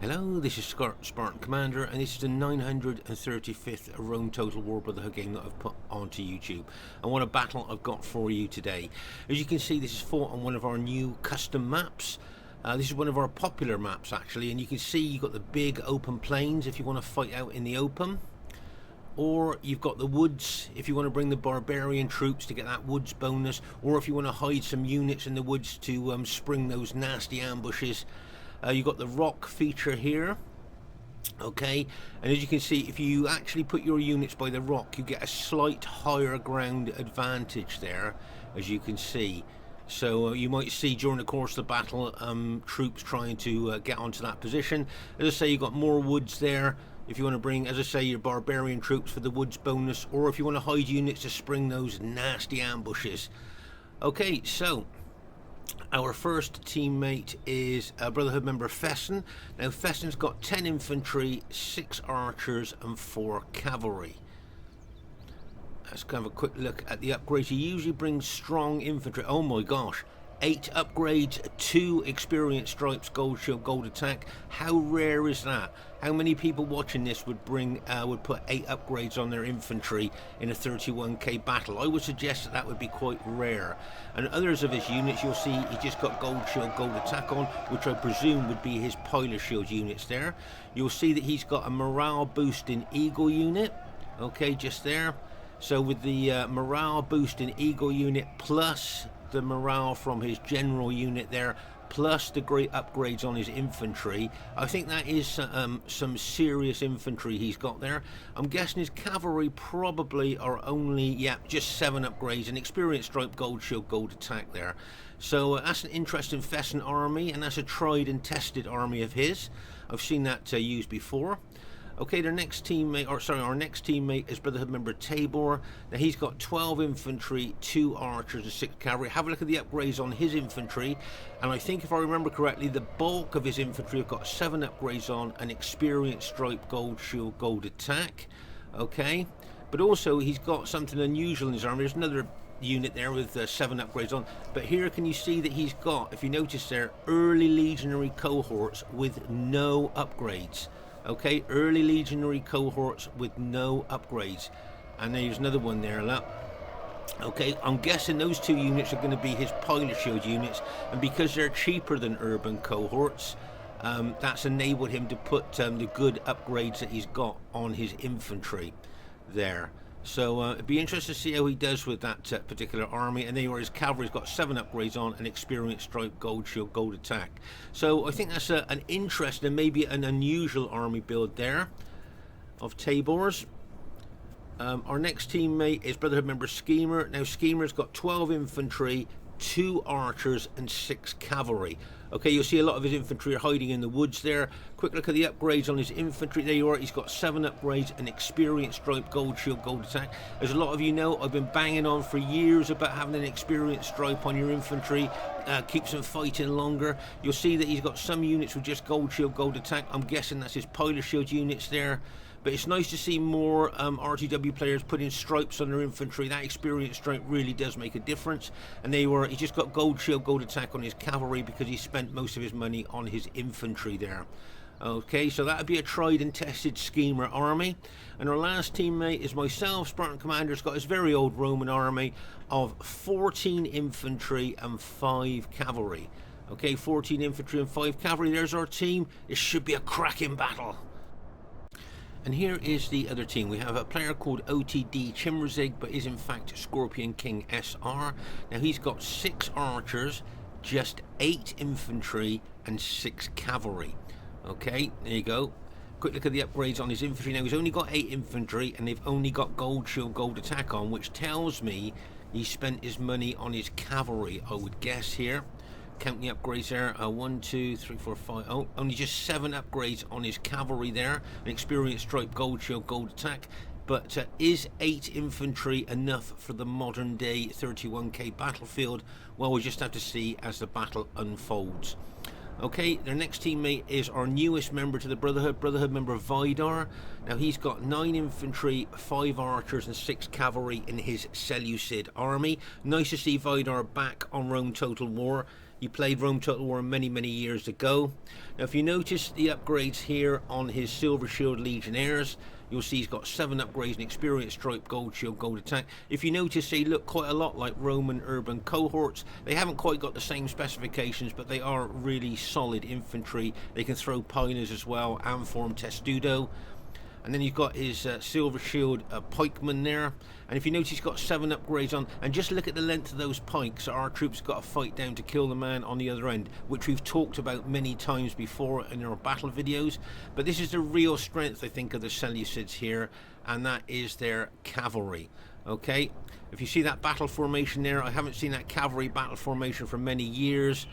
Hello, this is Spartan Commander, and this is the 935th Rome Total War Brotherhood game that I've put onto YouTube. And what a battle I've got for you today. As you can see, this is fought on one of our new custom maps. This is one of our popular maps actually, and you can see you've got the big open plains if you want to fight out in the open. Or you've got the woods if you want to bring the barbarian troops to get that woods bonus, or if you want to hide some units in the woods to spring those nasty ambushes. You've got the rock feature here, okay, and as you can see, if you actually put your units by the rock, you get a slight higher ground advantage there, as you can see. So you might see during the course of the battle troops trying to get onto that position. As I say, you've got more woods there if you want to bring, as I say, your barbarian troops for the woods bonus, or if you want to hide units to spring those nasty ambushes. Okay, so our first teammate is Brotherhood member Fesen. Now Fesen's got 10 infantry, 6 archers and 4 cavalry. Let's have a quick look at the upgrades. He usually brings strong infantry. Oh my gosh, 8 upgrades, 2 experience stripes, gold shield, gold attack. How rare is that? How many people watching this would put 8 upgrades on their infantry in a 31k battle? I would suggest that would be quite rare. And others of his units, you'll see he just got gold shield, gold attack on, which I presume would be his pilot shield units there. You'll see that he's got a morale boosting eagle unit, okay, just there. So with the morale boosting eagle unit plus the morale from his general unit there, plus the great upgrades on his infantry, I think that is some serious infantry he's got there. I'm guessing his cavalry probably are only, just 7 upgrades, and experience stripe, gold shield, gold attack there. So that's an interesting Fesen army, and that's a tried and tested army of his. I've seen that used before. Okay, our next teammate is Brotherhood member Tabor. Now he's got 12 infantry, 2 archers and 6 cavalry. Have a look at the upgrades on his infantry, and I think if I remember correctly, the bulk of his infantry have got 7 upgrades on, an experience stripe, gold shield, gold attack. Okay, but also he's got something unusual in his army. There's another unit there with 7 upgrades on, but here can you see that he's got, if you notice there, early legionary cohorts with no upgrades. Okay, early legionary cohorts with no upgrades. And there's another one there, look. Okay, I'm guessing those 2 units are going to be his pilot shield units, and because they're cheaper than urban cohorts, that's enabled him to put the good upgrades that he's got on his infantry there. So it'd be interesting to see how he does with that particular army. And there his cavalry's got 7 upgrades on, an experience stripe, gold shield, gold attack. So I think that's an interesting and maybe an unusual army build there of Tabor's. Our next teammate is Brotherhood member Skema. Now Skema's got 12 infantry, 2 archers and 6 cavalry. Okay, you'll see a lot of his infantry are hiding in the woods there. Quick look at the upgrades on his infantry. There you are. He's got 7 upgrades, an experience stripe, gold shield, gold attack. As a lot of you know, I've been banging on for years about having an experience stripe on your infantry. Keeps them fighting longer. You'll see that he's got some units with just gold shield, gold attack. I'm guessing that's his pilot shield units there. But it's nice to see more RTW players putting stripes on their infantry. That experience stripe really does make a difference. And he just got gold shield, gold attack on his cavalry because he spent most of his money on his infantry there. Okay, so that would be a tried and tested Skema army. And our last teammate is myself, Spartan Commander. He's got his very old Roman army of 14 infantry and 5 cavalry. Okay, 14 infantry and 5 cavalry. There's our team. This should be a cracking battle. And here is the other team. We have a player called OTD Chimrazig, but is in fact Scorpion King SR. Now he's got 6 archers, just 8 infantry and 6 cavalry. Okay, there you go. Quick look at the upgrades on his infantry. Now he's only got 8 infantry and they've only got gold shield, gold attack on, which tells me he spent his money on his cavalry, I would guess here. Count the upgrades there, 1, 2, 3, 4, 5. Oh, only just 7 upgrades on his cavalry there. An experience stripe, gold shield, gold attack. But is 8 infantry enough for the modern day 31k battlefield? Well, we'll just have to see as the battle unfolds. Okay, their next teammate is our newest member to the Brotherhood member Vidar. Now he's got 9 infantry, 5 archers and 6 cavalry in his Seleucid army. Nice to see Vidar back on Rome Total War. He played Rome Total War many, many years ago. Now if you notice the upgrades here on his Silver Shield Legionnaires, you'll see he's got 7 upgrades in experience, stripe, gold shield, gold attack. If you notice, they look quite a lot like Roman urban cohorts. They haven't quite got the same specifications, but they are really solid infantry. They can throw pioneers as well and form testudo. And then you've got his Silver Shield pikeman there. And if you notice, he's got 7 upgrades on. And just look at the length of those pikes. Our troops got to fight down to kill the man on the other end, which we've talked about many times before in our battle videos. But this is the real strength, I think, of the Seleucids here. And that is their cavalry. Okay? If you see that battle formation there, I haven't seen that cavalry battle formation for many years.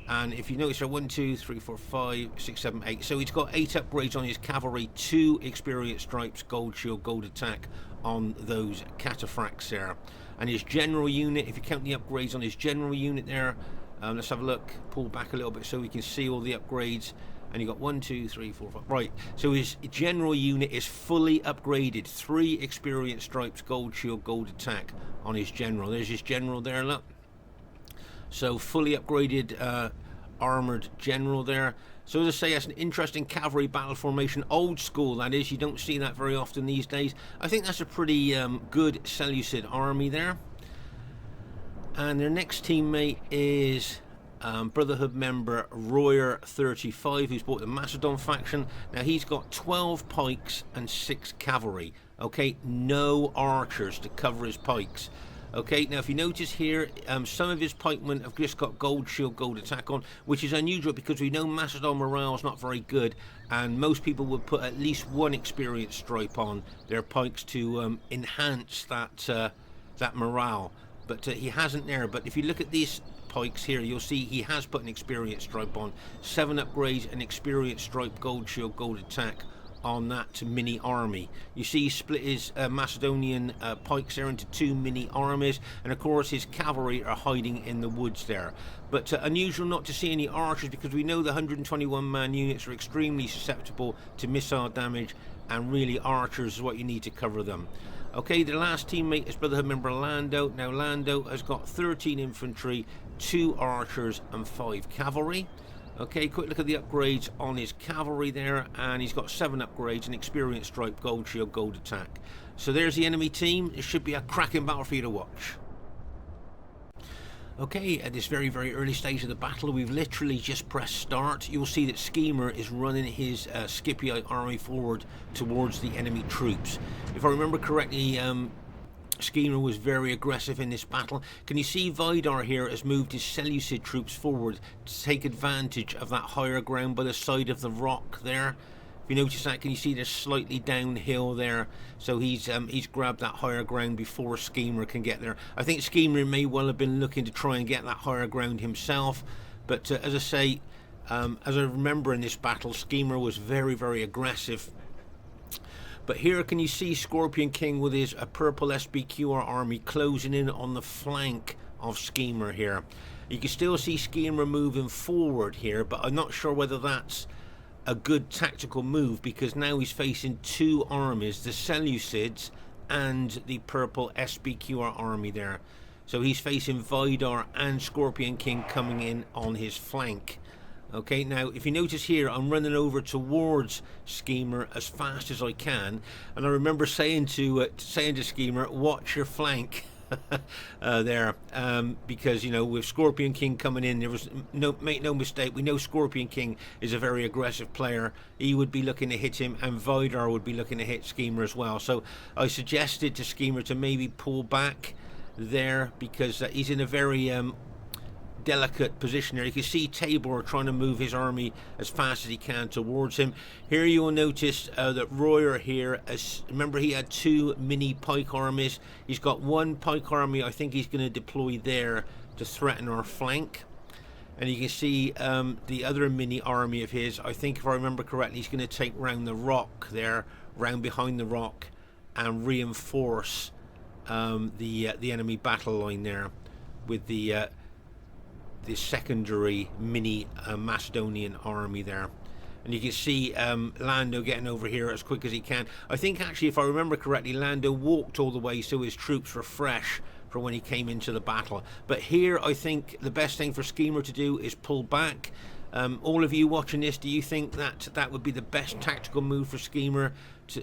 And if you notice, 1, 2, 3, 4, 5, 6, 7, 8. So he's got 8 upgrades on his cavalry, 2 experience stripes, gold shield, gold attack on those cataphracts there. And his general unit, if you count the upgrades on his general unit there, let's have a look. Pull back a little bit so we can see all the upgrades. And you got 1, 2, 3, 4, 5. Right. So his general unit is fully upgraded. 3 experience stripes, gold shield, gold attack on his general. There's his general there. Look. So fully upgraded armoured general there. So as I say, that's an interesting cavalry battle formation. Old school, that is. You don't see that very often these days. I think that's a pretty good Seleucid army there. And their next teammate is Brotherhood member Royer 35, who's bought the Macedon faction. Now he's got 12 pikes and 6 cavalry. Okay, no archers to cover his pikes. Okay, now if you notice here, some of his pikemen have just got gold shield, gold attack on, which is unusual because we know Macedon morale is not very good, and most people would put at least 1 experience stripe on their pikes to enhance that morale. But he hasn't there. But if you look at these pikes here, you'll see he has put an experience stripe on. 7 upgrades, an experience stripe, gold shield, gold attack on that mini army. You see he split his Macedonian pikes there into 2 mini armies, and of course his cavalry are hiding in the woods there. But unusual not to see any archers, because we know the 121 man units are extremely susceptible to missile damage, and really archers is what you need to cover them. Okay, the last teammate is Brotherhood member Lando. Now Lando has got 13 infantry, 2 archers and 5 cavalry. Okay, quick look at the upgrades on his cavalry there, and he's got 7 upgrades, an experience stripe, gold shield, gold attack. So there's the enemy team. It should be a cracking battle for you to watch. Okay, at this very, very early stage of the battle, we've literally just pressed start. You'll see that Skema is running his Scipionite army forward towards the enemy troops. If I remember correctly, Skema was very aggressive in this battle. Can you see Vidar here has moved his Seleucid troops forward to take advantage of that higher ground by the side of the rock there? If you notice that, can you see they're slightly downhill there? So he's grabbed that higher ground before Skema can get there. I think Skema may well have been looking to try and get that higher ground himself. But as I say, as I remember in this battle, Skema was very, very aggressive. But here can you see Scorpion King with his purple SBQR army closing in on the flank of Skema here. You can still see Skema moving forward here, but I'm not sure whether that's a good tactical move, because now he's facing 2 armies, the Seleucids and the purple SBQR army there. So he's facing Vidar and Scorpion King coming in on his flank. Okay, now if you notice here, I'm running over towards Skema as fast as I can, and I remember saying to Skema, watch your flank there, because you know, with Scorpion King coming in, there was make no mistake, we know Scorpion King is a very aggressive player. He would be looking to hit him, and Vidar would be looking to hit Skema as well. So I suggested to Skema to maybe pull back there, because he's in a very delicate position there. You can see Tabor trying to move his army as fast as he can towards him. Here you will notice that Royer here, remember he had 2 mini pike armies. He's got 1 pike army I think he's going to deploy there to threaten our flank. And you can see the other mini army of his, I think if I remember correctly, he's going to take round the rock there, round behind the rock, and reinforce the enemy battle line there with the secondary mini Macedonian army there. And you can see Lando getting over here as quick as he can. I think actually, if I remember correctly, Lando walked all the way so his troops were fresh for when he came into the battle. But here I think the best thing for Skema to do is pull back. All of you watching this, do you think that that would be the best tactical move for Skema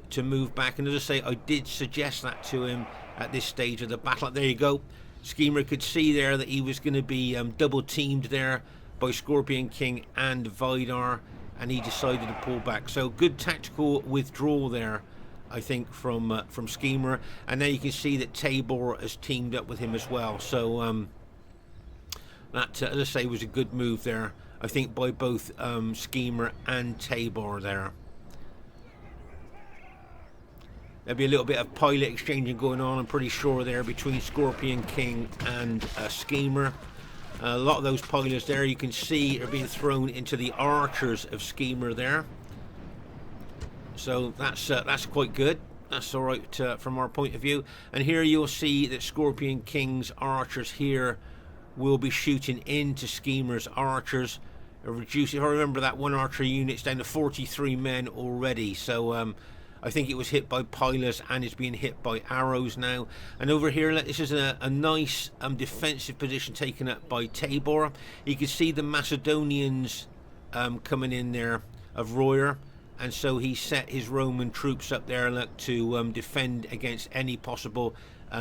to move back? And as I say, I did suggest that to him at this stage of the battle. There you go. Skema could see there that he was going to be double teamed there by Scorpion King and Vidar, and he decided to pull back. So good tactical withdrawal there, I think, from Skema. And now you can see that Tabor has teamed up with him as well. So that, as I say, was a good move there, I think, by both Skema and Tabor there. There'll be a little bit of pilot exchanging going on, I'm pretty sure, there between Scorpion King and Skema. A lot of those pilots there, you can see, are being thrown into the archers of Skema there. So that's quite good. That's all right from our point of view. And here you'll see that Scorpion King's archers here will be shooting into Skema's archers. Reduce, if I remember, that one archer unit's down to 43 men already. So I think it was hit by pilots and it's being hit by arrows now. And over here, this is a nice defensive position taken up by Tabor. You can see the Macedonians coming in there of Royer, and so he set his Roman troops up there, look, to defend against any possible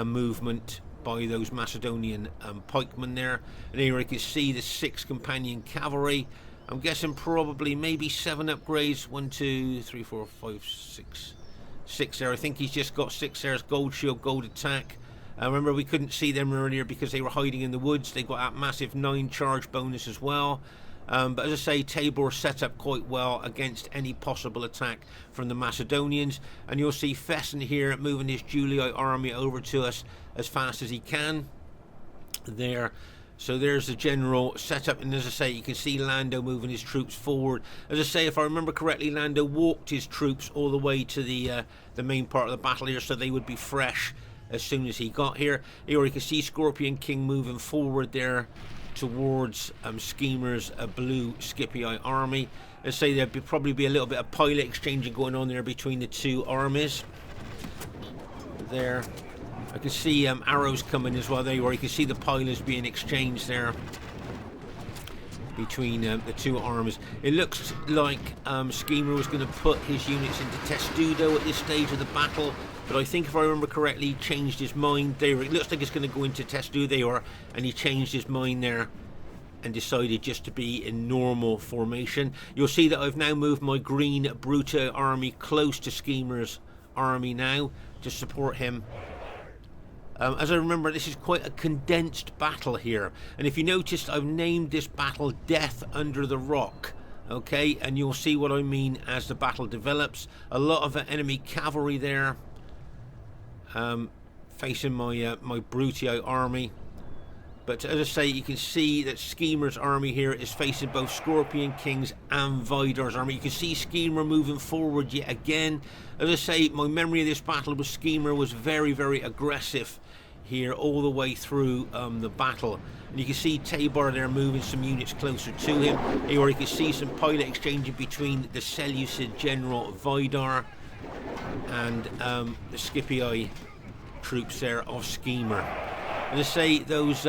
movement by those Macedonian pikemen there. And here you can see the 6 companion cavalry. I'm guessing probably maybe 7 upgrades. 1, 2, 3, 4, 5, 6 there. I think he's just got 6 there. Gold shield, gold attack. Remember, we couldn't see them earlier because they were hiding in the woods. They got that massive 9 charge bonus as well. But as I say, Tabor set up quite well against any possible attack from the Macedonians. And you'll see Fesen here moving his Julii army over to us as fast as he can there. So there's the general setup, and as I say, you can see Lando moving his troops forward. As I say, if I remember correctly, Lando walked his troops all the way to the main part of the battle here, so they would be fresh as soon as he got here. Here you can see Scorpion King moving forward there towards Skema's blue Scipii army. As I say, there'd probably be a little bit of pilot exchanging going on there between the two armies. There. I can see arrows coming as well there, where you can see the pilots being exchanged there between the two armies. It looks like Skema was going to put his units into Testudo at this stage of the battle, but I think if I remember correctly, he changed his mind there. It looks like it's going to go into Testudo, and he changed his mind there and decided just to be in normal formation. You'll see that I've now moved my green Bruto army close to Skema's army now to support him. As I remember, this is quite a condensed battle here, and if you noticed, I've named this battle Death Under the Rock, okay, and you'll see what I mean as the battle develops. A lot of enemy cavalry there facing my Brutii army, but as I say, you can see that Skema's army here is facing both Scorpion King's and Vidar's army. You can see Skema moving forward yet again. As I say, my memory of this battle was Skema was very, very aggressive here all the way through the battle. And you can see Tabor there moving some units closer to him. Here you can see some pilot exchanging between the Seleucid general Vidar and the Scipii troops there of Skema. As I say, those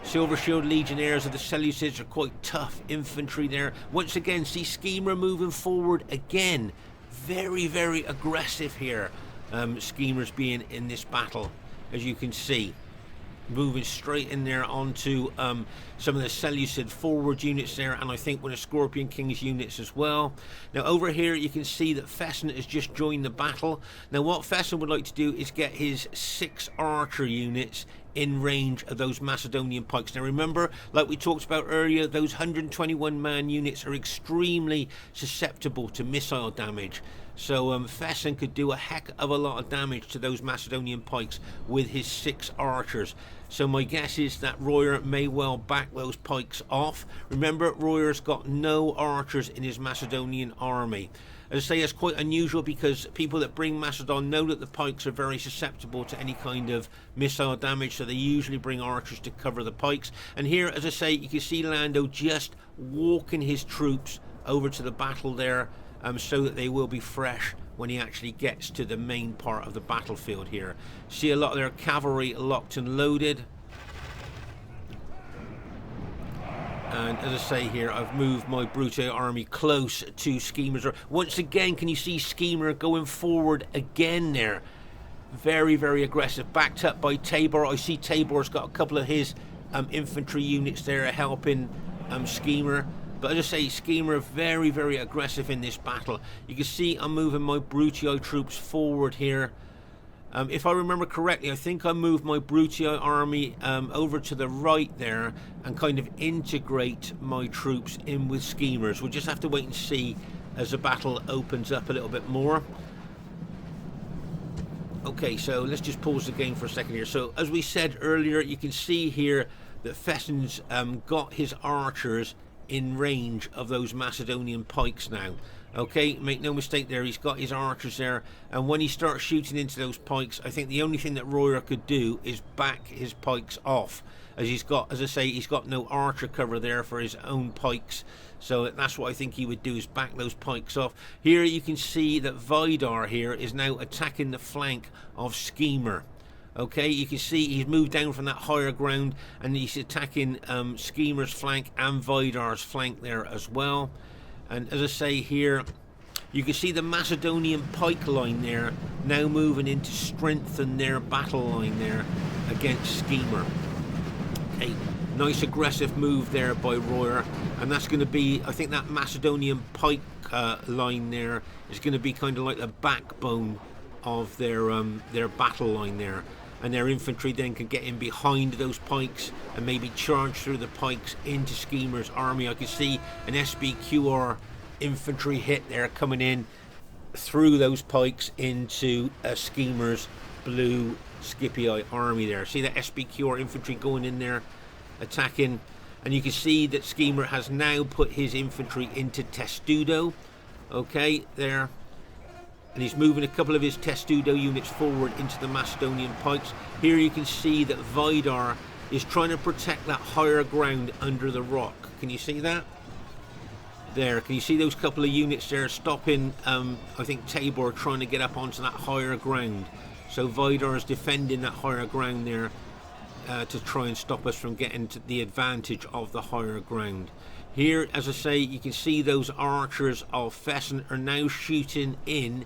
Silver Shield Legionnaires of the Seleucids are quite tough infantry there. Once again, see Skema moving forward again. Very, very aggressive here. Skema's being in this battle, as you can see. Moving straight in there onto some of the Seleucid forward units there, and I think one of Scorpion King's units as well. Now over here you can see that Fesen has just joined the battle. Now what Fesen would like to do is get his 6 archer units in range of those Macedonian pikes. Now remember, like we talked about earlier, those 121 man units are extremely susceptible to missile damage. So Fesen could do a heck of a lot of damage to those Macedonian pikes with his 6 archers. So my guess is that Royer may well back those pikes off. Remember, Royer's got no archers in his Macedonian army. As I say, it's quite unusual because people that bring Macedon know that the pikes are very susceptible to any kind of missile damage, so they usually bring archers to cover the pikes. And here, as I say, you can see Lando just walking his troops over to the battle there, so that they will be fresh when he actually gets to the main part of the battlefield here. See a lot of their cavalry locked and loaded. And as I say here, I've moved my Brute army close to Skema's. Once again, can you see Skema going forward again there? Very, very aggressive. Backed up by Tabor. I see Tabor's got a couple of his infantry units there helping Skema. But as I say, Skema are very, very aggressive in this battle. You can see I'm moving my Brutii troops forward here. If I remember correctly, I think I moved my Brutii army over to the right there and kind of integrate my troops in with Skema's. We'll just have to wait and see as the battle opens up a little bit more. Okay, so let's just pause the game for a second here. So as we said earlier, you can see here that Fesen's got his archers in range of those Macedonian pikes now. Okay, make no mistake there, he's got his archers there, and when he starts shooting into those pikes, I think the only thing that Royer could do is back his pikes off, as he's got, as I say, he's got no archer cover there for his own pikes. So that's what I think he would do, is back those pikes off. Here you can see that Vidar here is now attacking the flank of Skema. Okay, you can see he's moved down from that higher ground and he's attacking Skema's flank and Vidar's flank there as well. And as I say here, you can see the Macedonian pike line there now moving in to strengthen their battle line there against Skema. Okay, nice aggressive move there by Royer, and that's going to be, I think that Macedonian pike line there is going to be kind of like the backbone of their battle line there. And their infantry then can get in behind those pikes and maybe charge through the pikes into Skema's army. I can see an SBQR infantry hit there coming in through those pikes into Skema's blue Scipii army there. See that SBQR infantry going in there attacking, and you can see that Skema has now put his infantry into Testudo. Okay, there. And he's moving a couple of his Testudo units forward into the Macedonian pikes. Here you can see that Vidar is trying to protect that higher ground under the rock. Can you see that? There, can you see those couple of units there stopping, I think, Tabor trying to get up onto that higher ground. So Vidar is defending that higher ground there to try and stop us from getting to the advantage of the higher ground. Here, as I say, you can see those archers of Fesen are now shooting in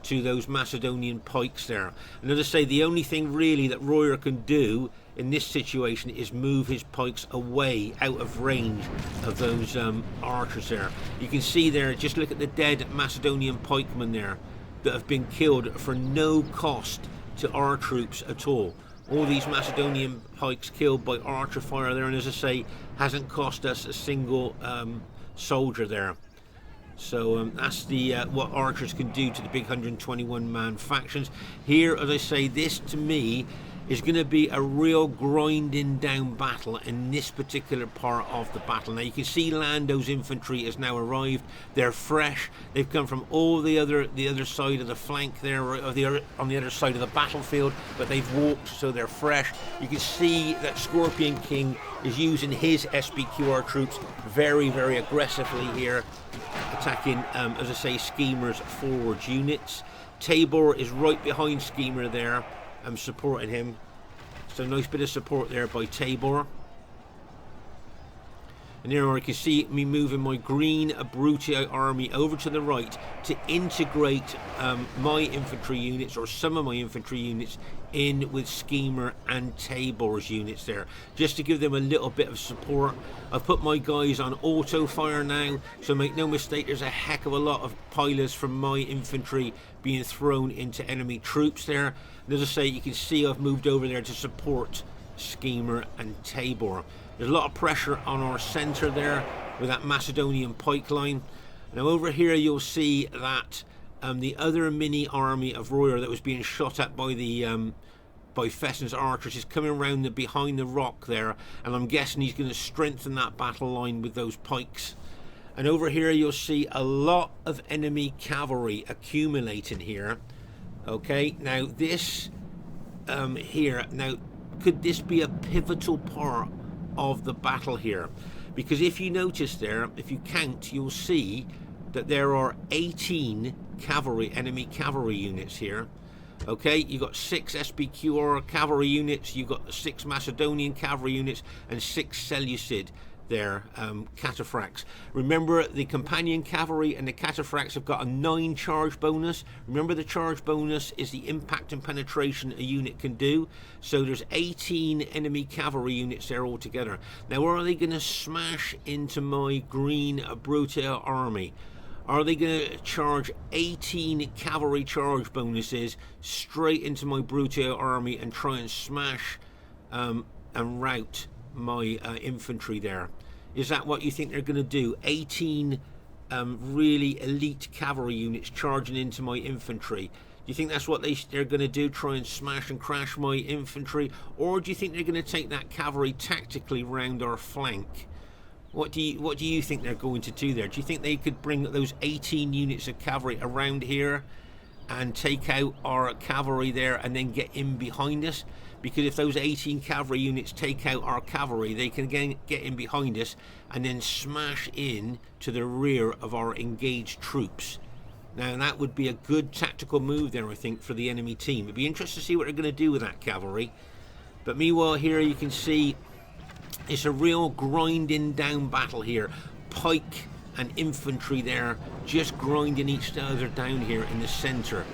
to those Macedonian pikes there. And as I say, the only thing really that Royer can do in this situation is move his pikes away out of range of those archers there. You can see there, just look at the dead Macedonian pikemen there that have been killed for no cost to our troops at all. All these Macedonian pikes killed by archer fire there, and as I say, hasn't cost us a single soldier there. So that's the what archers can do to the big 121 man factions. Here, as I say, this to me is going to be a real grinding down battle in this particular part of the battle. Now you can see Lando's infantry has now arrived. They're fresh. They've come from all the other side of the flank there, or on the other side of the battlefield, but they've walked, so they're fresh. You can see that Scorpion King is using his SBQR troops very, very aggressively here, attacking, as I say, Skema's forward units. Tabor is right behind Skema there. I'm supporting him. So nice bit of support there by Tabor. And here you can see me moving my green Brutii army over to the right to integrate my infantry units, or some of my infantry units, in with Skema and Tabor's units there, just to give them a little bit of support. I've put my guys on auto fire now, so make no mistake, there's a heck of a lot of pilots from my infantry being thrown into enemy troops there. And as I say, you can see I've moved over there to support Skema and Tabor. There's a lot of pressure on our centre there with that Macedonian pike line. Now over here you'll see that the other mini army of Royer that was being shot at by the by Fesen's archers is coming around behind the rock there, and I'm guessing he's going to strengthen that battle line with those pikes. And over here you'll see a lot of enemy cavalry accumulating here. Okay, now this here, now could this be a pivotal part of the battle here? Because if you notice there, if you count, you'll see that there are 18 cavalry, enemy cavalry units here. Okay, you've got 6 SPQR cavalry units, you've got 6 Macedonian cavalry units, and 6 Seleucid there, cataphracts. Remember, the companion cavalry and the cataphracts have got a 9 charge bonus. Remember, the charge bonus is the impact and penetration a unit can do. So there's 18 enemy cavalry units there altogether. Now, are they going to smash into my green Brutae army? Are they going to charge 18 cavalry charge bonuses straight into my Brutae army and try and smash and rout my infantry there? Is that what you think they're going to do? 18 really elite cavalry units charging into my infantry. Do you think that's what they're going to do? Try and smash and crash my infantry? Or do you think they're going to take that cavalry tactically round our flank? What do you think they're going to do there? Do you think they could bring those 18 units of cavalry around here and take out our cavalry there and then get in behind us? Because if those 18 cavalry units take out our cavalry, they can again get in behind us and then smash in to the rear of our engaged troops. Now, that would be a good tactical move there, I think, for the enemy team. It'd be interesting to see what they're going to do with that cavalry. But meanwhile, here you can see it's a real grinding down battle here. Pike and infantry there just grinding each other down here in the centre.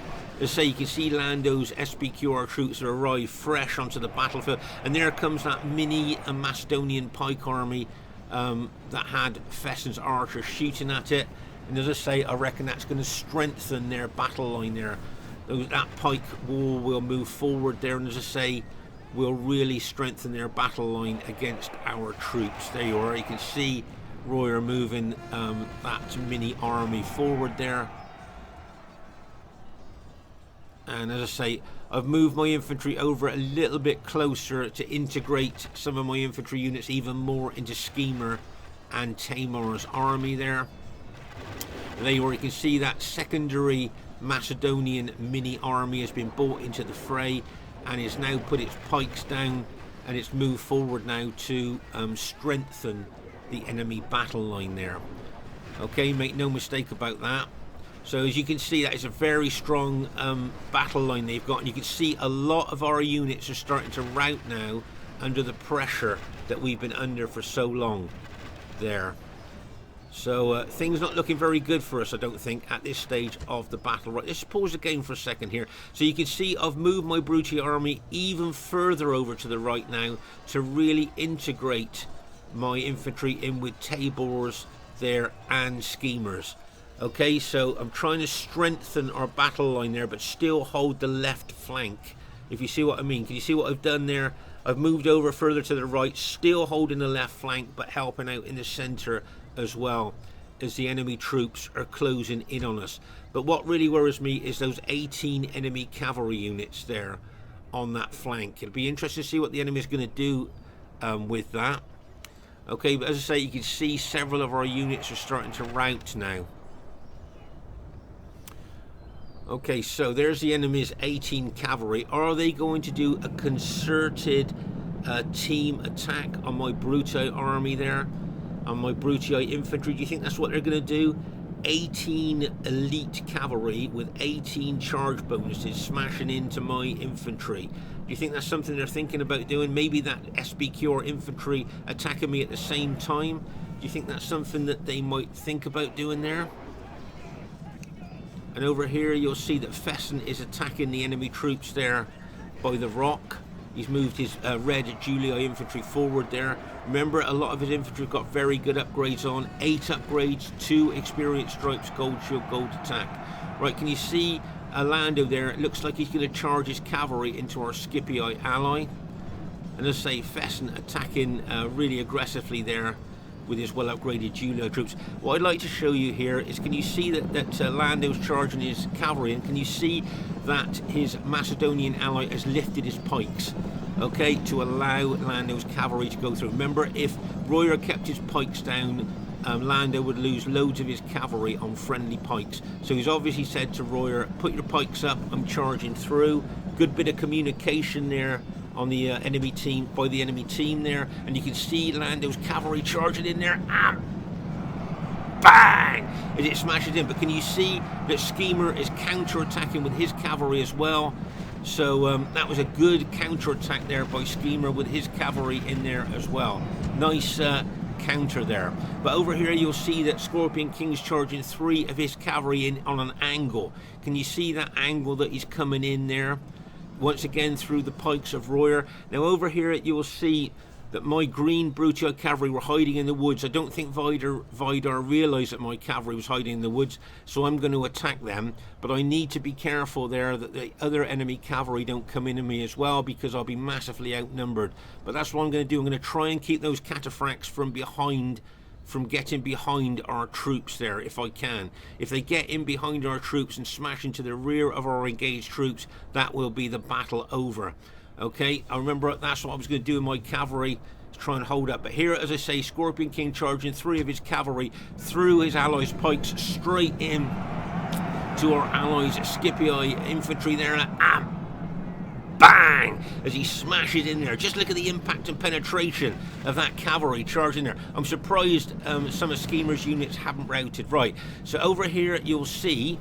As I say, you can see Lando's SPQR troops that arrive fresh onto the battlefield, and there comes that mini Macedonian pike army that had Fesen's archers shooting at it. And as I say, I reckon that's going to strengthen their battle line there. That pike wall will move forward there, and as I say, will really strengthen their battle line against our troops. There you are. You can see Royer moving that mini army forward there. And as I say, I've moved my infantry over a little bit closer to integrate some of my infantry units even more into Skema and Tabor's army there. And there you are. You can see that secondary Macedonian mini army has been brought into the fray and it's now put its pikes down, and it's moved forward now to strengthen the enemy battle line there. Okay, make no mistake about that. So as you can see, that is a very strong battle line they've got, and you can see a lot of our units are starting to rout now under the pressure that we've been under for so long there. So things not looking very good for us, I don't think, at this stage of the battle. Right, let's pause the game for a second here. So you can see I've moved my Brutae army even further over to the right now to really integrate my infantry in with Tabors there and Schemers. Okay, so I'm trying to strengthen our battle line there, but still hold the left flank, if you see what I mean. Can you see what I've done there? I've moved over further to the right, still holding the left flank, but helping out in the centre as well as the enemy troops are closing in on us. But what really worries me is those 18 enemy cavalry units there on that flank. It'll be interesting to see what the enemy is going to do with that. Okay, but as I say, you can see several of our units are starting to rout now. Okay, so there's the enemy's 18 cavalry. Are they going to do a concerted team attack on my Brutae army there? On my Brutae infantry? Do you think that's what they're going to do? 18 elite cavalry with 18 charge bonuses smashing into my infantry. Do you think that's something they're thinking about doing? Maybe that SPQR infantry attacking me at the same time? Do you think that's something that they might think about doing there? And over here you'll see that Fesen is attacking the enemy troops there by the rock. He's moved his red Julii infantry forward there. Remember, a lot of his infantry have got very good upgrades on. 8 upgrades, 2 experience stripes, gold shield, gold attack. Right, can you see Lando there? It looks like he's going to charge his cavalry into our Scipii ally. And as I say, Fesen attacking really aggressively there with his well upgraded Julii troops. What I'd like to show you here is, can you see that Lando's charging his cavalry, and can you see that his Macedonian ally has lifted his pikes, okay, to allow Lando's cavalry to go through. Remember, if Royer kept his pikes down, Lando would lose loads of his cavalry on friendly pikes. So he's obviously said to Royer, put your pikes up, I'm charging through. Good bit of communication there on the enemy team, by the enemy team there, and you can see Lando's cavalry charging in there, and bang, as it smashes in. But can you see that Skema is counter-attacking with his cavalry as well? So that was a good counter-attack there by Skema with his cavalry in there as well. Nice counter there. But over here you'll see that Scorpion King's charging 3 of his cavalry in on an angle. Can you see that angle that he's coming in there? Once again through the pikes of Royer. Now over here you will see that my green Bruttii cavalry were hiding in the woods. I don't think Vidar realised that my cavalry was hiding in the woods, so I'm going to attack them. But I need to be careful there that the other enemy cavalry don't come into me as well, because I'll be massively outnumbered. But that's what I'm going to do. I'm going to try and keep those cataphracts from getting behind our troops there if I can. If they get in behind our troops and smash into the rear of our engaged troops, that will be the battle over. Okay, I remember that's what I was going to do in my cavalry, to try and hold up. But here, as I say, Scorpion King charging 3 of his cavalry through his allies' pikes straight in to our allies' Scipii infantry there. Bang! As he smashes in there. Just look at the impact and penetration of that cavalry charging there. I'm surprised some of Skema's units haven't routed. Right, so over here you'll see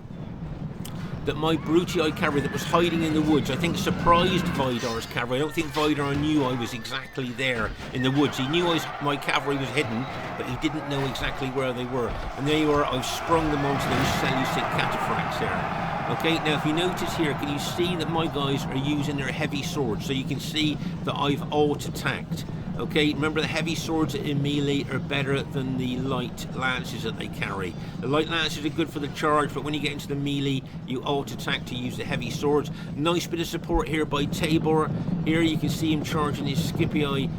that my Bruttii cavalry that was hiding in the woods, I think, surprised Vidar's cavalry. I don't think Vidar knew I was exactly there in the woods. He knew my cavalry was hidden, but he didn't know exactly where they were. And there you are, I've sprung them onto those Seleucid cataphracts there. Okay, now if you notice here, can you see that my guys are using their heavy swords? So you can see that I've alt-attacked. Okay, remember the heavy swords in melee are better than the light lances that they carry. The light lances are good for the charge, but when you get into the melee, you alt-attack to use the heavy swords. Nice bit of support here by Tabor. Here you can see him charging his Scipii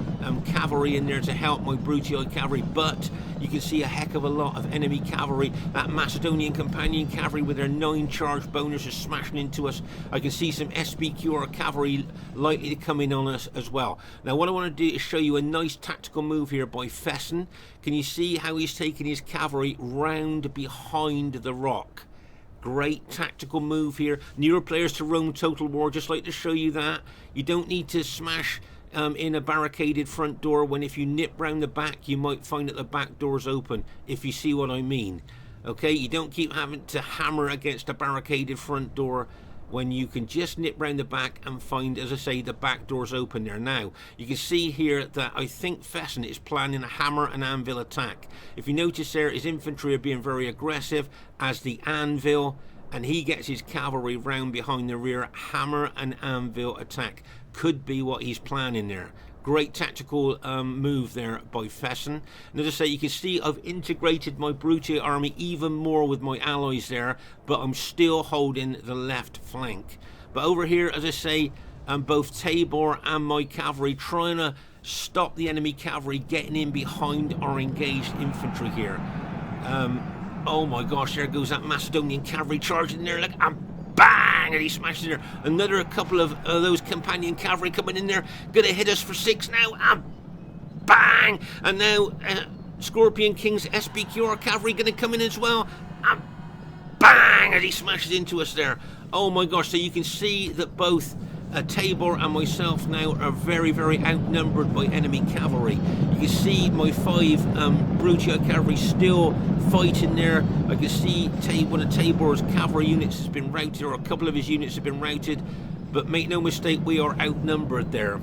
cavalry in there to help my Bruttii cavalry, but you can see a heck of a lot of enemy cavalry. That Macedonian companion cavalry with their 9 charge bonus is smashing into us. I can see some SPQR cavalry likely to come in on us as well. Now what I want to do is show you a nice tactical move here by Fesen. Can you see how he's taking his cavalry round behind the rock? Great tactical move here. Newer players to Rome Total War just like to show you that. You don't need to smash in a barricaded front door, when if you nip round the back you might find that the back door's open, if you see what I mean. Okay, you don't keep having to hammer against a barricaded front door when you can just nip round the back and find, as I say, the back door's open there. Now you can see here that I think Fesen is planning a hammer and anvil attack. If you notice there, his infantry are being very aggressive as the anvil, and he gets his cavalry round behind the rear. Hammer and anvil attack could be what he's planning there. Great tactical move there by Fesen. And as I say, you can see I've integrated my Bruttii army even more with my allies there, but I'm still holding the left flank. But over here, as I say, both Tabor and my cavalry trying to stop the enemy cavalry getting in behind our engaged infantry here. Oh my gosh, there goes that Macedonian cavalry charging there. Look, bang! And he smashes there. Another couple of those companion cavalry coming in there. Gonna hit us for 6 now. Bang! And now Scorpion King's SPQR cavalry gonna come in as well. Bang! And he smashes into us there. Oh my gosh, so you can see that both Tabor and myself now are very, very outnumbered by enemy cavalry. You can see my 5 Bruttii cavalry still fighting there. I can see one of Tabor's cavalry units has been routed, or a couple of his units have been routed, but make no mistake, we are outnumbered there.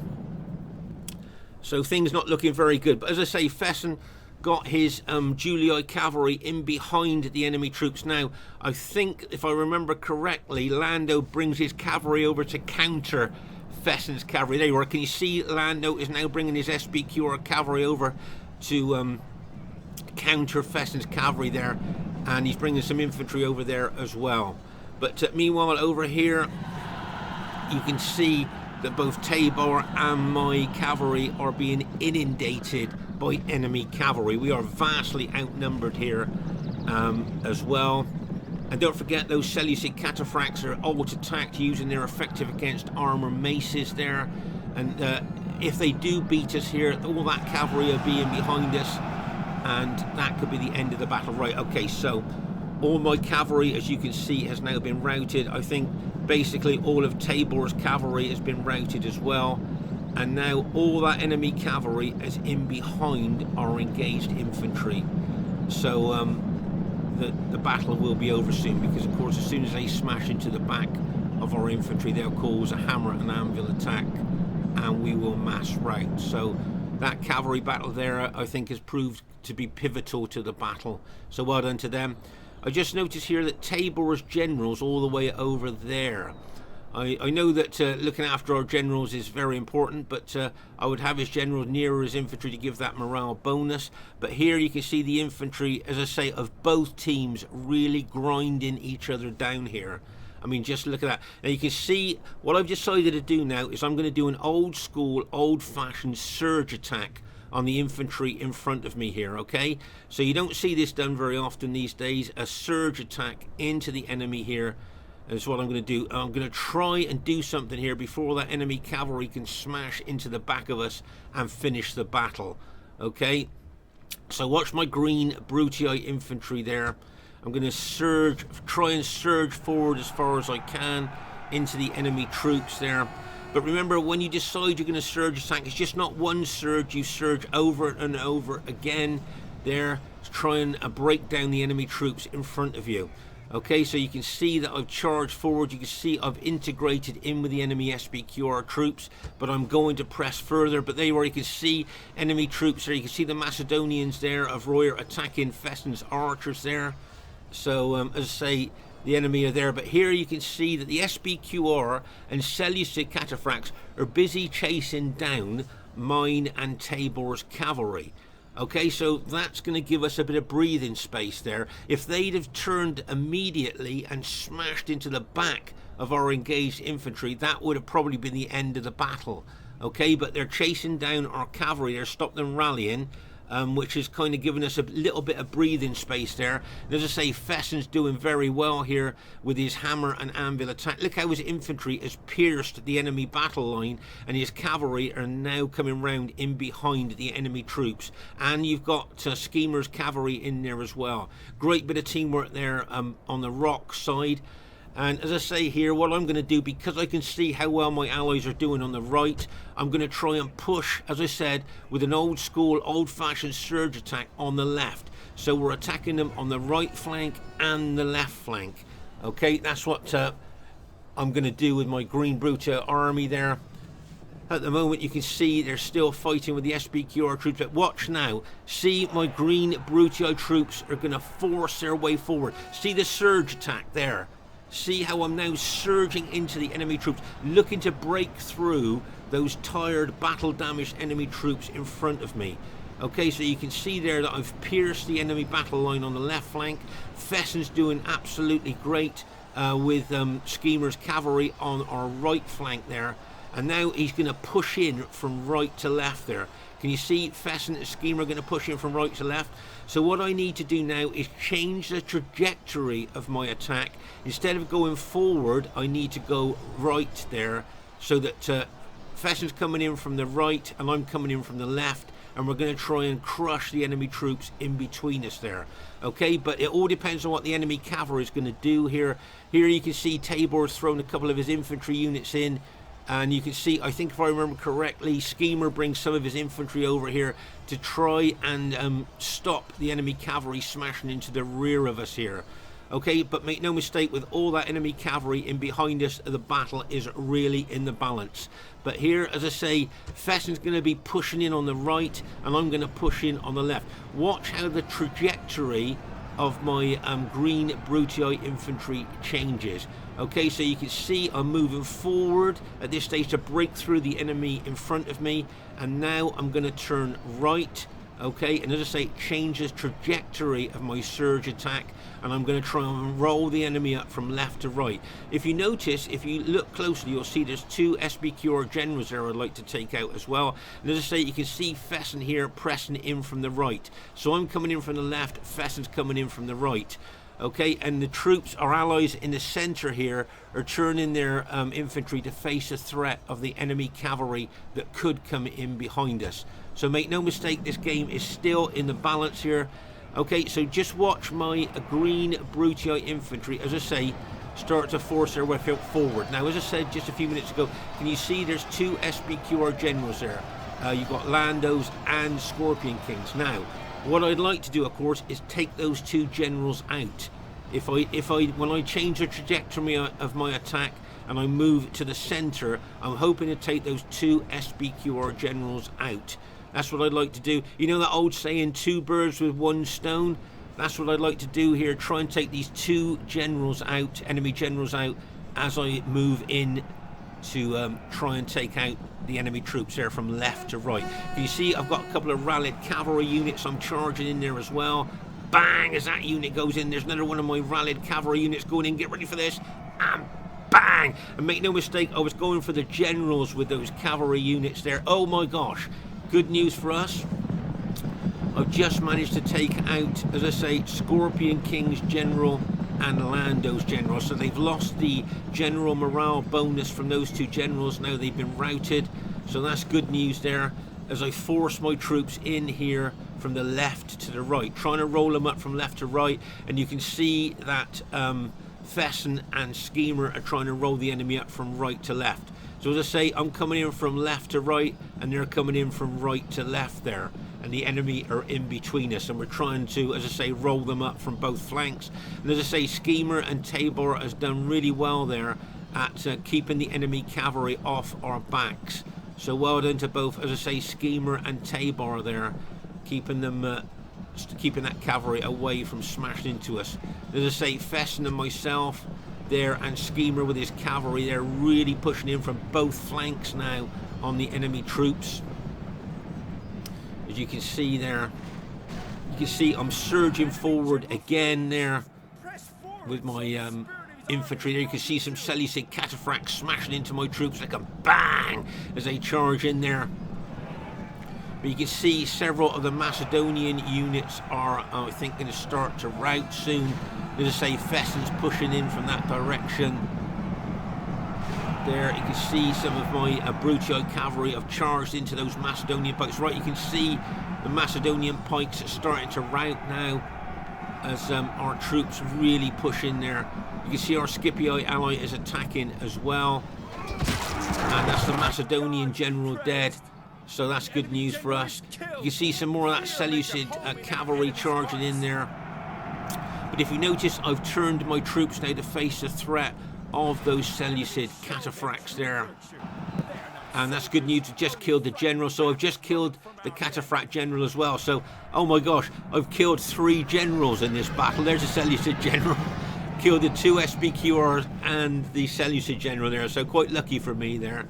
So things not looking very good. But as I say, Fesen got his Julii cavalry in behind the enemy troops. Now I think, if I remember correctly, Lando brings his cavalry over to counter Fesen's cavalry. There you are. Can you see Lando is now bringing his SPQR cavalry over to counter Fesen's cavalry there, and he's bringing some infantry over there as well. But meanwhile over here you can see that both Tabor and my cavalry are being inundated by enemy cavalry. We are vastly outnumbered here as well. And don't forget, those Seleucid cataphracts are alt-attacked, using their effective against armor maces there. And if they do beat us here, all that cavalry are being behind us, and that could be the end of the battle. Right, okay, so all my cavalry, as you can see, has now been routed. I think basically all of Tabor's cavalry has been routed as well. And now all that enemy cavalry is in behind our engaged infantry. So the battle will be over soon, because of course as soon as they smash into the back of our infantry, they'll cause a hammer and anvil attack and we will mass rout. So That cavalry battle there, I think, has proved to be pivotal to the battle. So well done to them. I just noticed here that Tabor's generals all the way over there. I know that looking after our generals is very important, but I would have his generals nearer his infantry to give that morale bonus. But here you can see the infantry, as I say, of both teams really grinding each other down here. I mean, just look at that. Now you can see what I've decided to do now is I'm going to do an old school, old-fashioned surge attack on the infantry in front of me here, okay? So you don't see this done very often these days. A surge attack into the enemy here is what I'm going to do. I'm going to try and do something here before that enemy cavalry can smash into the back of us and finish the battle, okay? So watch my green Brutii infantry there. I'm going to try and surge forward as far as I can into the enemy troops there. But remember, when you decide you're going to surge attack, it's just not one surge. You surge over and over again there to try and break down the enemy troops in front of you. Okay, so you can see that I've charged forward. You can see I've integrated in with the enemy SPQR troops, but I'm going to press further. But there you are, you can see enemy troops there. You can see the Macedonians there of Royer attacking Fesen's archers there. So, as I say, the enemy are there. But here you can see that the SPQR and Seleucid cataphracts are busy chasing down mine and Tabor's cavalry. Okay, so that's going to give us a bit of breathing space there. If they'd have turned immediately and smashed into the back of our engaged infantry, that would have probably been the end of the battle. Okay, but they're chasing down our cavalry. They're stopping them rallying, which is kind of giving us a little bit of breathing space there. And as I say, Fesen's doing very well here with his hammer and anvil attack. Look how his infantry has pierced the enemy battle line, and his cavalry are now coming round in behind the enemy troops. And you've got Skema's cavalry in there as well. Great bit of teamwork there on the rock side. And as I say here, what I'm going to do, because I can see how well my allies are doing on the right, I'm going to try and push, as I said, with an old school, old-fashioned surge attack on the left. So we're attacking them on the right flank and the left flank. Okay, that's what I'm going to do with my green Brutii army there. At the moment, you can see they're still fighting with the SPQR troops. But watch now. See, my green Brutii troops are going to force their way forward. See the surge attack there. See how I'm now surging into the enemy troops, looking to break through those tired, battle-damaged enemy troops in front of me. Okay, so you can see there that I've pierced the enemy battle line on the left flank. Fesen's doing absolutely great with Skema's cavalry on our right flank there. And now he's going to push in from right to left there. Can you see Fesen and Skema are going to push in from right to left? So what I need to do now is change the trajectory of my attack. Instead of going forward, I need to go right there, so that Fesen's coming in from the right and I'm coming in from the left, and we're going to try and crush the enemy troops in between us there. Okay, but it all depends on what the enemy cavalry is going to do here. Here you can see Tabor's thrown a couple of his infantry units in. And you can see, I think if I remember correctly, Skema brings some of his infantry over here to try and stop the enemy cavalry smashing into the rear of us here. Okay, but make no mistake, with all that enemy cavalry in behind us, the battle is really in the balance. But here, as I say, Fesen's going to be pushing in on the right, and I'm going to push in on the left. Watch how the trajectory of my green Brutii infantry changes. Okay, so you can see I'm moving forward at this stage to break through the enemy in front of me, and now I'm going to turn right. Okay, and as I say, it changes trajectory of my surge attack, and I'm going to try and roll the enemy up from left to right. If you notice, if you look closely, you'll see there's two SPQR generals there I'd like to take out as well. And as I say, you can see Fesen here pressing in from the right. So I'm coming in from the left, Fesen's coming in from the right. Okay, and the troops, our allies in the center here, are turning their infantry to face a threat of the enemy cavalry that could come in behind us. So make no mistake, this game is still in the balance here. Okay, so just watch my green Brutii infantry, as I say, start to force their way forward. Now, as I said just a few minutes ago, can you see there's two SPQR generals there? You've got Landos and Scorpion Kings. Now, what I'd like to do, of course, is take those two generals out. When I change the trajectory of my attack and I move to the center, I'm hoping to take those two SPQR generals out. That's what I'd like to do. You know that old saying, 2 birds with 1 stone? That's what I'd like to do here. Try and take these 2 generals out, enemy generals out, as I move in to try and take out the enemy troops there from left to right. Can you see I've got a couple of rallied cavalry units I'm charging in there as well. Bang, as that unit goes in, there's another one of my rallied cavalry units going in. Get ready for this. And bang! And make no mistake, I was going for the generals with those cavalry units there. Oh my gosh. Good news for us. I've just managed to take out, as I say, Scorpion King's general and Lando's general. So they've lost the general morale bonus from those 2 generals. Now they've been routed. So that's good news there. As I force my troops in here from the left to the right, trying to roll them up from left to right. And you can see that Fesen and Skema are trying to roll the enemy up from right to left. So as I say, I'm coming in from left to right, and they're coming in from right to left there. And the enemy are in between us, and we're trying to, as I say, roll them up from both flanks. And as I say, Skema and Tabor has done really well there at keeping the enemy cavalry off our backs. So well done to both, as I say, Skema and Tabor there, keeping them, keeping that cavalry away from smashing into us. As I say, Fesen and myself there, and Skema with his cavalry, they're really pushing in from both flanks now on the enemy troops. As you can see there, you can see I'm surging forward again there with my infantry there. You can see some Seleucid cataphracts smashing into my troops like a bang as they charge in there. But you can see several of the Macedonian units are, I think, going to start to rout soon. As I say, Fesen's pushing in from that direction. There you can see some of my Brutio cavalry have charged into those Macedonian pikes. Right, you can see the Macedonian pikes are starting to rout now as our troops really push in there. You can see our Scipii ally is attacking as well, and that's the Macedonian general dead. So that's good news for us. You can see some more of that Seleucid cavalry charging in there. But if you notice, I've turned my troops now to face the threat of those Seleucid cataphracts there. And that's good news. I've just killed the general. So I've just killed the cataphract general as well. So, oh my gosh, I've killed 3 generals in this battle. There's a Seleucid general. Killed the 2 SPQRs and the Seleucid general there. So quite lucky for me there.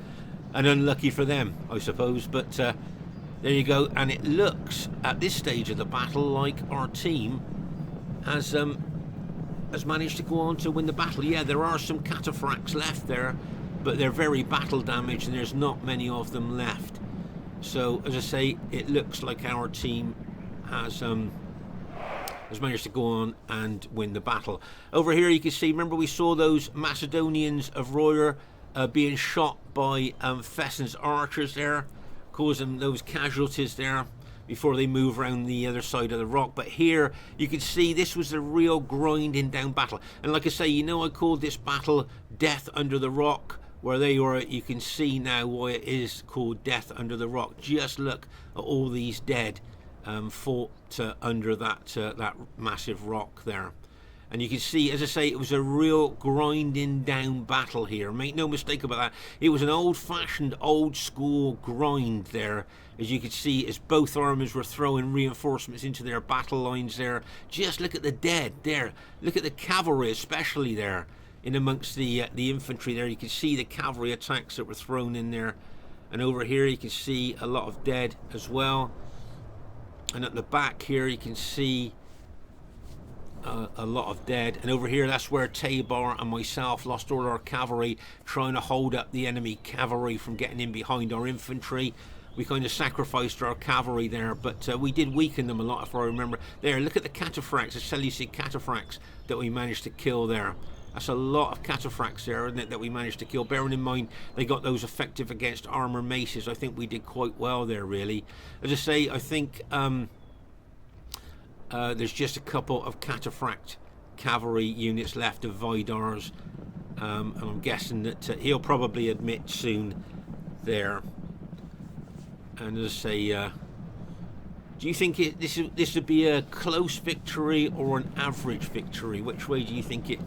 And unlucky for them, I suppose. But there you go. And it looks, at this stage of the battle, like our team has managed to go on to win the battle. Yeah, there are some cataphracts left there, but they're very battle damaged, and there's not many of them left. So, as I say, it looks like our team has managed to go on and win the battle. Over here, you can see, remember we saw those Macedonians of Royer being shot by Fesen's archers there, causing those casualties there before they move around the other side of the rock. But here you can see this was a real grinding down battle. And like I say, you know, I called this battle Death Under the Rock, where they were. You can see now why it is called Death Under the Rock. Just look at all these dead fought under that massive rock there. And you can see, as I say, it was a real grinding down battle here. Make no mistake about that. It was an old-fashioned, old-school grind there. As you can see, as both armies were throwing reinforcements into their battle lines there. Just look at the dead there. Look at the cavalry, especially there, in amongst the infantry there. You can see the cavalry attacks that were thrown in there. And over here, you can see a lot of dead as well. And at the back here, you can see a lot of dead. And over here, that's where Tabor and myself lost all our cavalry, trying to hold up the enemy cavalry from getting in behind our infantry. We kind of sacrificed our cavalry there, but we did weaken them a lot, if I remember. There, look at the cataphracts, the Seleucid cataphracts that we managed to kill there. That's a lot of cataphracts there, isn't it, that we managed to kill. Bearing in mind, they got those effective against armor maces. I think we did quite well there, really. As I say, I think there's just a couple of cataphract cavalry units left of Vidar's, and I'm guessing that he'll probably admit soon there. And as I say, do you think this would be a close victory or an average victory? Which way do you think it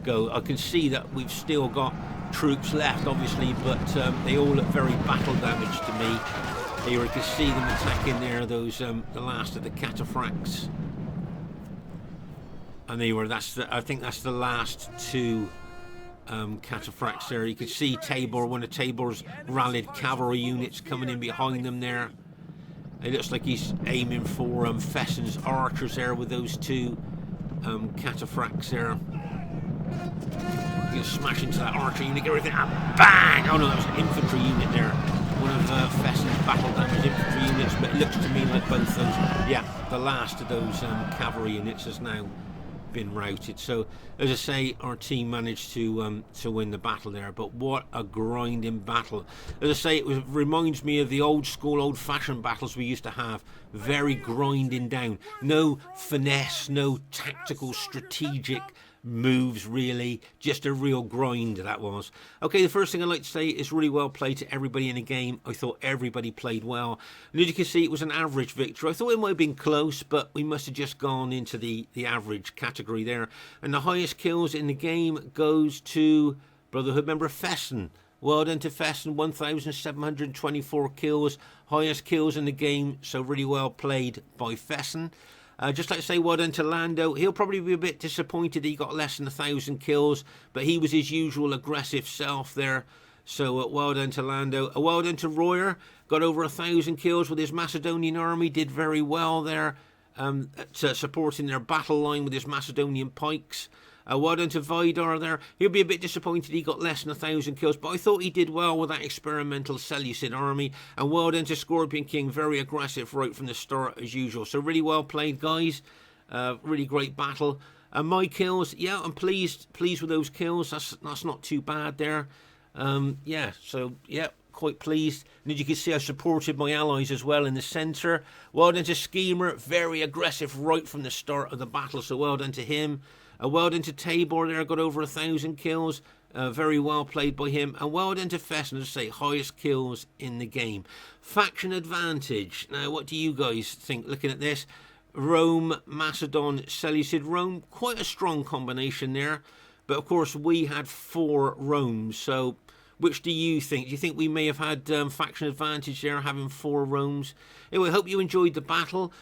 go? I can see that we've still got troops left, obviously, but they all look very battle damaged to me. Here you can see them attacking there, those the last of the cataphracts. And there you are, I think that's the last two cataphracts there. You can see Tabor, one of Tabor's rallied cavalry units coming in behind them there. It looks like he's aiming for Fesen's archers there with those two cataphracts there. You smash into that archer unit, get everything, and bang! Oh no, that was an infantry unit there. One of Fesen's battle damage infantry units, but it looks to me like both those, yeah, the last of those cavalry units has now been routed. So as I say, our team managed to win the battle there, but what a grinding battle. As I say, it reminds me of the old school, old-fashioned battles we used to have. Very grinding down, no finesse, no tactical strategic moves really, just a real grind that was. Okay, the first thing I'd like to say is really well played to everybody in the game. I thought everybody played well, and as you can see, it was an average victory. I thought it might have been close, but we must have just gone into the average category there. And the highest kills in the game goes to Brotherhood member Fesen. Well done to Fesen, 1,724 kills, highest kills in the game, so really well played by Fesen. Just like to say well done to Lando. He'll probably be a bit disappointed he got less than 1,000 kills, but he was his usual aggressive self there. So well done to Lando. Well done to Royer. Got over 1,000 kills with his Macedonian army. Did very well there, supporting their battle line with his Macedonian pikes. Well done to Vidar there. He'll be a bit disappointed he got less than 1,000 kills, but I thought he did well with that experimental Seleucid army. And well done to Scorpion King, very aggressive right from the start as usual. So really well played, guys. Really great battle. My kills, yeah, I'm pleased with those kills. That's not too bad there. Yeah, so yeah, quite pleased. And as you can see, I supported my allies as well in the centre. Well done to Skema, very aggressive right from the start of the battle. So well done to him. Well done to Tabor there, got over 1,000 kills. Very well played by him. And well done to Fesen, as I say, highest kills in the game. Faction advantage. Now, what do you guys think looking at this? Rome, Macedon, Seleucid, Rome. Quite a strong combination there. But, of course, we had 4 Romes. So, which do you think? Do you think we may have had faction advantage there, having 4 Romes? Anyway, I hope you enjoyed the battle.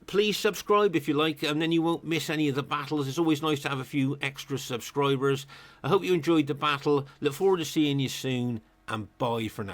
Please subscribe if you like, and then you won't miss any of the battles. It's always nice to have a few extra subscribers. I hope you enjoyed the battle. Look forward to seeing you soon, and bye for now.